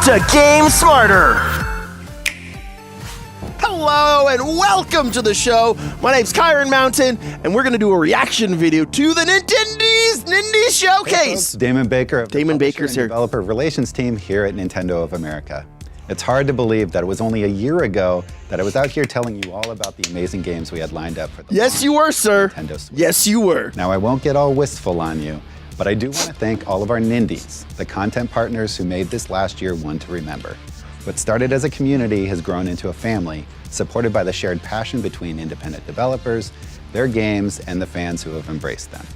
to Game Smarter. Hello and welcome to the show. My name's Kyron Mountain, and we're going to do a reaction video to the Nindies Showcase. Hey folks, Damon Baker of Damon Baker's here. Developer Relations team here at Nintendo of America. It's hard to believe that it was only a year ago that I was out here telling you all about the amazing games we had lined up for the Yes, you were, sir. Nintendo Switch. Yes, you were. Now, I won't get all wistful on you, but I do want to thank all of our Nindies, the content partners who made this last year one to remember. What started as a community has grown into a family, supported by the shared passion between independent developers, their games, and the fans who have embraced them.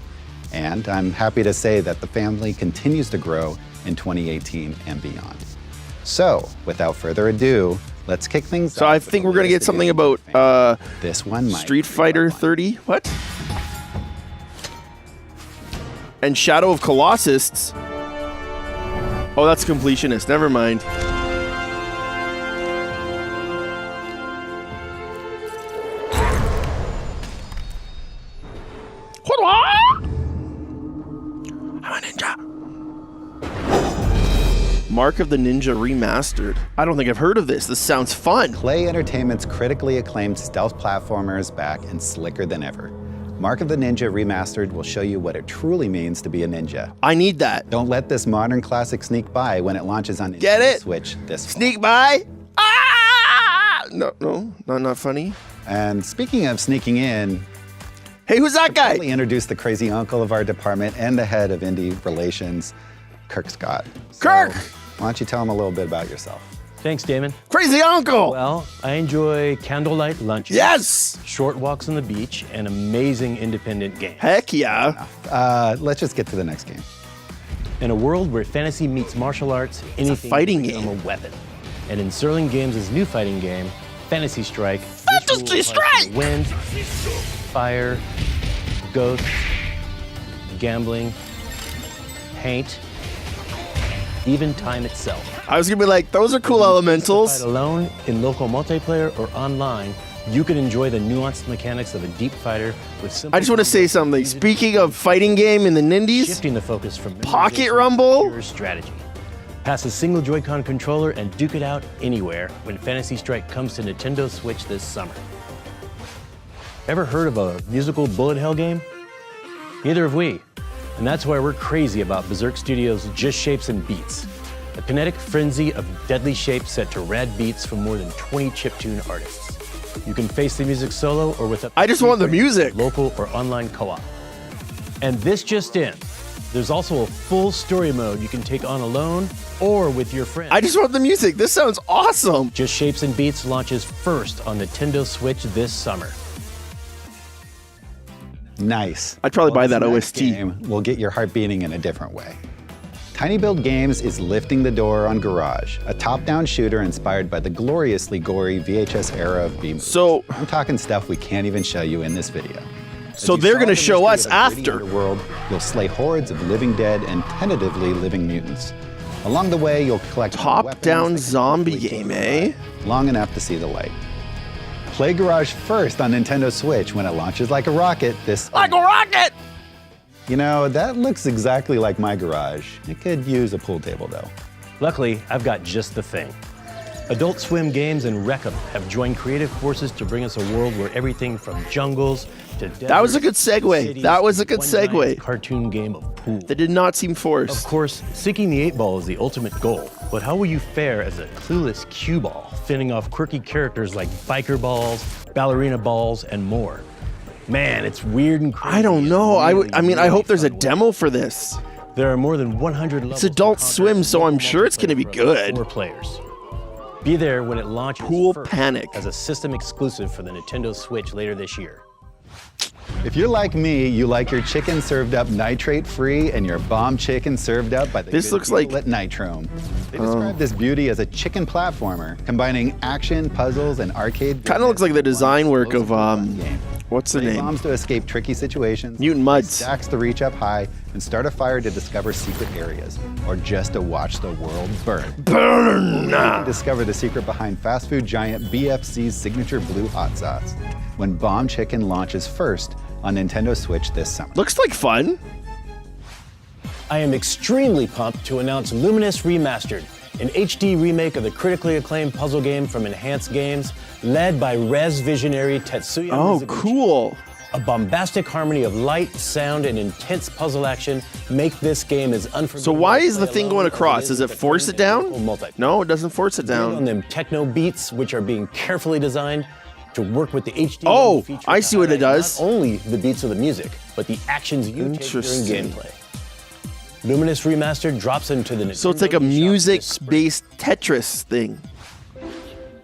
And I'm happy to say that the family continues to grow in 2018 and beyond. So, without further ado, let's kick things off. So I think we're going to get something about this one might Street Fighter 30. What? And Shadow of Colossus. Oh, that's completionist. Never mind. I'm a ninja. Mark of the Ninja Remastered. I don't think I've heard of this. This sounds fun. Play Entertainment's critically acclaimed stealth platformer is back and slicker than ever. Mark of the Ninja Remastered will show you what it truly means to be a ninja. I need that. Don't let this modern classic sneak by when it launches on Get Nintendo it? Switch this fall. Sneak by. Ah! No, not funny. And speaking of sneaking in, Hey, who's that guy? we introduced the crazy uncle of our department and the head of indie relations, Kirk Scott. Kirk! Why don't you tell him a little bit about yourself? Thanks, Damon. Crazy uncle. Well, I enjoy candlelight lunches, Yes. short walks on the beach, and amazing independent games. Heck yeah. Let's just get to the next game. In a world where fantasy meets martial arts, anything fighting can become game. a weapon. And in Sterling Games' new fighting game, Fantasy Strike, Fantasy visual Strike! like wind, fire, ghosts, gambling, paint, even time itself. I was gonna be like, those are cool Fight elementals. alone, in local multiplayer, or online, you can enjoy the nuanced mechanics of a deep fighter with simple I just want to say something. Speaking of fighting game in the Nindies, shifting the focus from Pocket memorization Rumble? to pure strategy. Pass a single Joy-Con controller and duke it out anywhere when Fantasy Strike comes to Nintendo Switch this summer. Ever heard of a musical bullet hell game? Neither have we. And that's why we're crazy about Berserk Studios' Just Shapes and Beats, a kinetic frenzy of deadly shapes set to rad beats from more than 20 chiptune artists. You can face the music solo or with up to I just 3 want the players, music. local or online co-op. And this just in, there's also a full story mode you can take on alone or with your friends. I just want the music. This sounds awesome. Just Shapes and Beats launches first on Nintendo Switch this summer. Nice. I'd probably buy this that next OST. game will get your heart beating in a different way. Tiny Build Games is lifting the door on Garage, a top-down shooter inspired by the gloriously gory VHS era of B-movies. So- I'm talking stuff we can't even show you in this video. So As you they're solve gonna the show mystery us of a gritty after. Underworld, you'll slay hordes of living dead and tentatively living mutants. Along the way, you'll collect Top-down weapons that can zombie hopefully game, keep you eh? alive long enough to see the light. Play Garage first on Nintendo Switch when it launches like a rocket this Like a rocket. You know, that looks exactly like my garage. It could use a pool table though. Luckily, I've got just the thing. Adult Swim Games and Wreck-Em have joined creative forces to bring us a world where everything from jungles to That was a good segue. cities That was a is good one giant segue. cartoon game of pool. That did not seem Of forced. course, seeking the 8-ball is the ultimate goal, but how will you fare as a clueless cue ball, fending off quirky characters like biker balls, ballerina balls, and more? Man, it's weird and crazy. I don't know. Really, I mean, I really hope there's a fun. demo for this. There are more than 100 levels. It's Adult to conquer Swim, so I'm sure it's gonna be multiplayer good. for 4 players. Be there when it launches Youll first Panic. as a system exclusive for the Nintendo Switch later this year. If you're like me, you like your chicken served up nitrate-free and your bomb chicken served up by the This good looks people like- at Nitrome. They describe this beauty as a chicken platformer, combining action, puzzles, and arcade. Kind of looks like the design work of game. what's the Play name? bombs to escape tricky situations. Mutant Muds. Stacks to reach up high and start a fire to discover secret areas, or just to watch the world burn. Burn! You can discover the secret behind fast food giant BFC's signature blue hot sauce when Bomb Chicken launches first on Nintendo Switch this summer. Looks like fun. I am extremely pumped to announce Luminous Remastered, an HD remake of the critically acclaimed puzzle game from Enhanced Games, led by Res visionary Tetsuya Oh, Mizuguchi. cool. A bombastic harmony of light, sound, and intense puzzle action make this game as unforgettable. So why is to the play thing alone going as across? is Does it with force it the down? local multiplayer. No, it doesn't force it Built on down. them techno beats, which are being carefully designed to work with the HD. Oh, feature I to see what it highlight does. Not only the beats of the music, but the actions you take during Interesting. gameplay. Luminous Remastered drops into the So it's like a Nintendo eShop this music-based Tetris thing.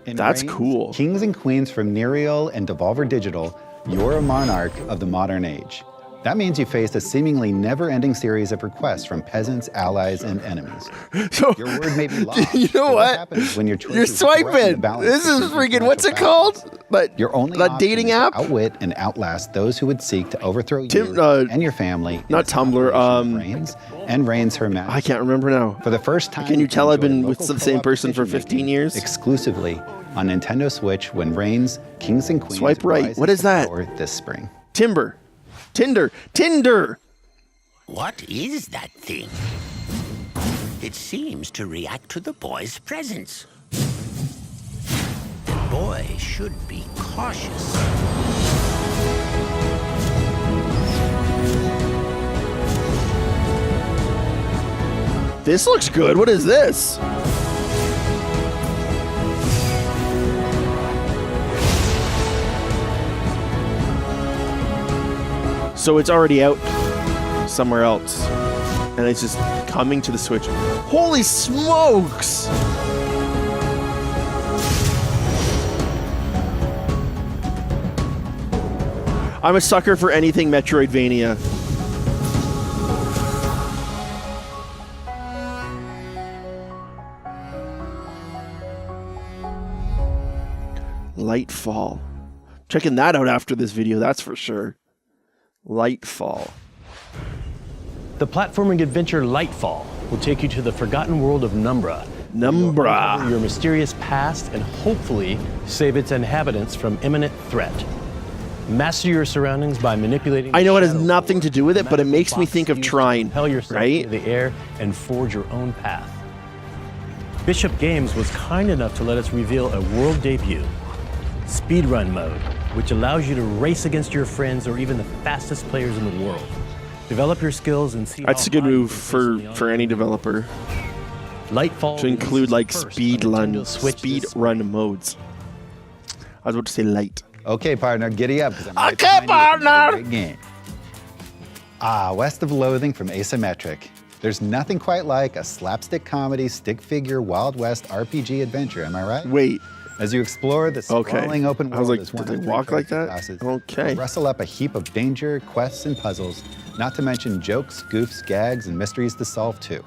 In That's Reigns, cool. Kings and queens from Nereal and Devolver Digital, you're a monarch of the modern age. That means you face a seemingly never-ending series of requests from peasants, allies, and enemies. So, Your word may be lost. you know but what? happens when your You're choices threaten the swiping. balance This is between freaking, what's it influential called? factors. But Your only that option dating is to app? outwit and outlast those who would seek to overthrow Tim- you and your family. in not this Tumblr, operation of Reigns and Reigns Her Majesty. I can't remember now. For the first time, Can you tell I've been enjoy with local the same co-op person for decision 15 making years? exclusively on Nintendo Switch when Reigns, Kings and Queens Swipe right. rises What is to that? power this spring. Tinder. What is that thing? It seems to react to the boy's presence. The boy should be cautious. This looks good. What is this? So it's already out somewhere else. And it's just coming to the Switch. Holy smokes! I'm a sucker for anything Metroidvania. Lightfall. Checking that out after this video, that's for sure. Lightfall. The platforming adventure Lightfall will take you to the forgotten world of Numbra. Numbra. Uncover your mysterious past and hopefully save its inhabitants from imminent threat. Master your surroundings by manipulating. I know it the has shadow nothing to do with it, but it magical makes me box think of used to Trine, propel yourself right? into the air and forge your own path. Bishop Games was kind enough to let us reveal a world debut, Speedrun Mode, which allows you to race against your friends or even the fastest players in the world. Develop your skills and see That's how a good high you move can place for, in the for any developer. Lightfall To include like releases first speed on run, Nintendo Switch speed this run modes. I was about to say light. Okay, partner, giddy up. 'Cause I'm right Okay, behind you with another partner. great game. West of Loathing from Asymmetric. There's nothing quite like a slapstick comedy, stick figure, Wild West RPG adventure, am I right? Wait. As you explore the Okay. sprawling open world I was like, as did one they of three walk like character that? classes, Okay. you wrestle up a heap of danger, quests, and puzzles, not to mention jokes, goofs, gags, and mysteries to solve too.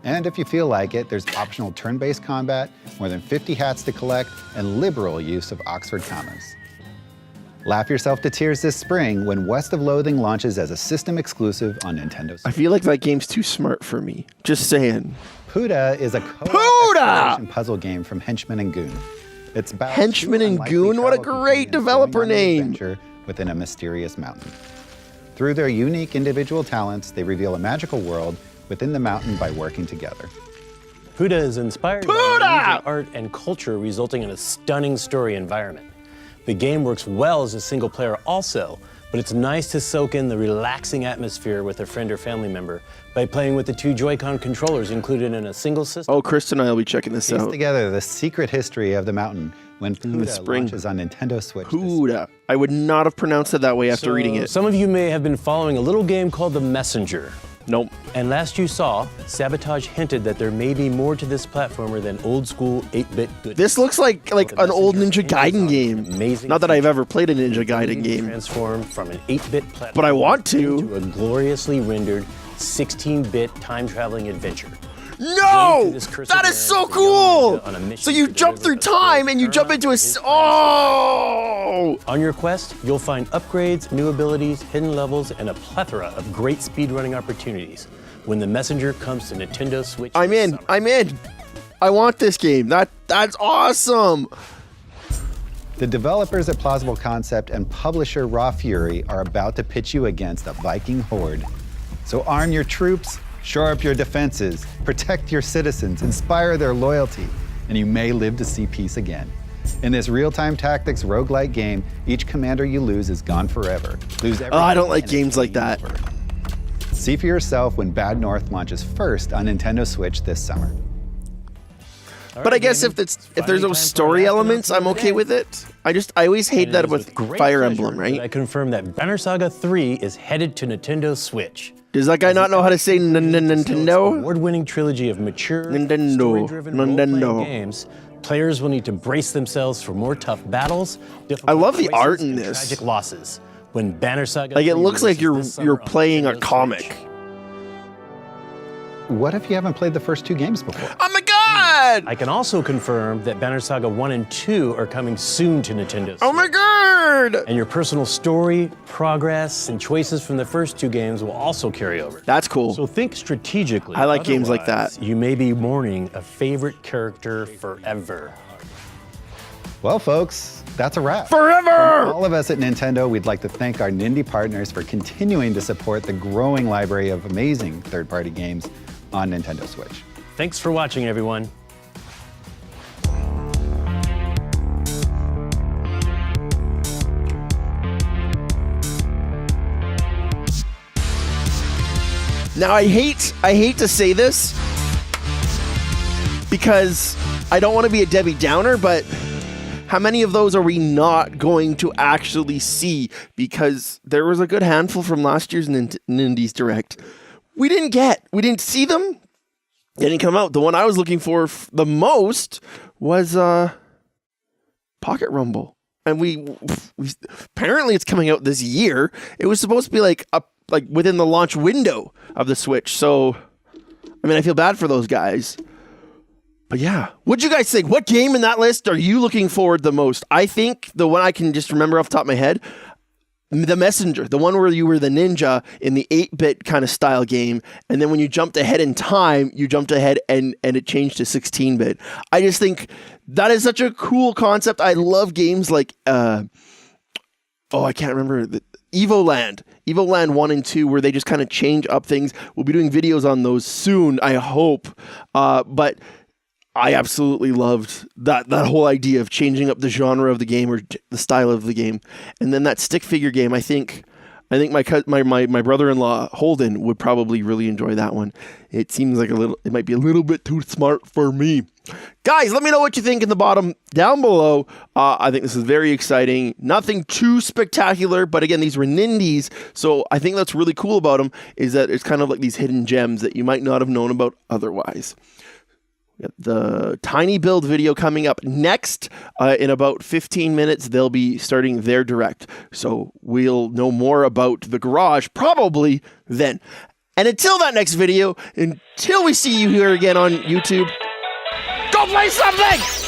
And if you feel like it, there's optional turn-based combat, more than 50 hats to collect, and liberal use of Oxford commas. Laugh yourself to tears this spring when West of Loathing launches as a system exclusive on Nintendo I Switch. feel like that game's too smart for me. Just saying. Whoda is a co-op Whoda! exploration puzzle game from Henchman and Goon. It's about Henchman two and unlikely Goon? What a travel great companions developer going on an name. adventure within a mysterious mountain. Through their unique individual talents, they reveal a magical world within the mountain by working together. Whoda is inspired by Norwegian art and culture, resulting in a stunning story environment. The game works well as a single player also, but it's nice to soak in the relaxing atmosphere with a friend or family member by playing with the two Joy-Con controllers included in a single system. Oh, Chris and I will be checking this Piece out. together the secret history of the mountain when Whoda spring. launches on Nintendo Switch. this Whoda. I would not have pronounced it that way after reading it. Some of you may have been following a little game called The Messenger. Nope. And last you saw, Sabotage hinted that there may be more to this platformer than old school 8-bit goodness. This looks like The an old Messenger Ninja Gaiden hinges on game. amazing Not that I've features. ever played a Ninja Gaiden game. Transform from an 8-bit platform But I want to. into a gloriously rendered 16-bit time-traveling adventure. No! This cursive That is narrative so is a young cool! ninja on a mission So you to jump deliver through a time and you jump into a... Oh! On your quest, you'll find upgrades, new abilities, hidden levels, and a plethora of great speedrunning opportunities when The Messenger comes to Nintendo Switch I'm this in. summer. I'm in. I want this game. That's awesome. The developers at Plausible Concept and publisher Raw Fury are about to pitch you against a Viking horde. So arm your troops, Shore up your defenses, protect your citizens, inspire their loyalty, and you may live to see peace again. In this real-time tactics roguelike game, each commander you lose is gone forever. Lose everything. Oh, I don't like and games it's like that. over. See for yourself when Bad North launches first on Nintendo Switch this summer. But I guess if there's no story elements, I'm okay with it. I always hate that with Fire Emblem, right? I confirm that Banner Saga 3 is headed to Nintendo Switch. Does that guy not know how to say Nintendo? Award-winning trilogy of mature, Nintendo. story-driven Nintendo. role-playing games. Players will need to brace themselves for more tough battles. I love the choices, art in and this. Tragic losses. When Banner Saga Like, it 3 looks like releases this summer you're on playing a Nintendo comic. Switch. What if you haven't played the first 2 games before? Oh my god! I can also confirm that Banner Saga 1 and 2 are coming soon to Nintendo Switch. Oh my god! And your personal story, progress, and choices from the first 2 games will also carry over. That's cool. So think strategically. I like games like Otherwise, that. You may be mourning a favorite character forever. Well, folks, that's a wrap. Forever! All of us at Nintendo, we'd like to thank our Nindy partners for continuing to support the growing library of amazing third-party games on Nintendo Switch. Thanks for watching, everyone. Now I hate to say this because I don't want to be a Debbie Downer, but how many of those are we not going to actually see? Because there was a good handful from last year's Nindies Direct. We didn't see them. They didn't come out. The one I was looking for the most was Pocket Rumble. And we apparently it's coming out this year. It was supposed to be like within the launch window of the Switch. So, I mean, I feel bad for those guys. But yeah, what'd you guys think? What game in that list are you looking forward the most? I think the one I can just remember off the top of my head, The Messenger, the one where you were the ninja in the 8-bit kind of style game, and then when you jumped ahead in time, you jumped ahead and it changed to 16-bit. I just think that is such a cool concept. I love games like, I can't remember, Evoland 1 and 2, where they just kind of change up things. We'll be doing videos on those soon, I hope. But I absolutely loved that whole idea of changing up the genre of the game or the style of the game. And then that stick figure game, I think my brother-in-law Holden would probably really enjoy that one. It seems like it might be a little bit too smart for me. Guys, let me know what you think in the bottom down below. I think this is very exciting. Nothing too spectacular, but again, these were Nindies, so I think that's really cool about them is that it's kind of like these hidden gems that you might not have known about otherwise. We got the Tiny Build video coming up next. In about 15 minutes, they'll be starting their direct. So we'll know more about the garage probably then. And until that next video, until we see you here again on YouTube, go play something!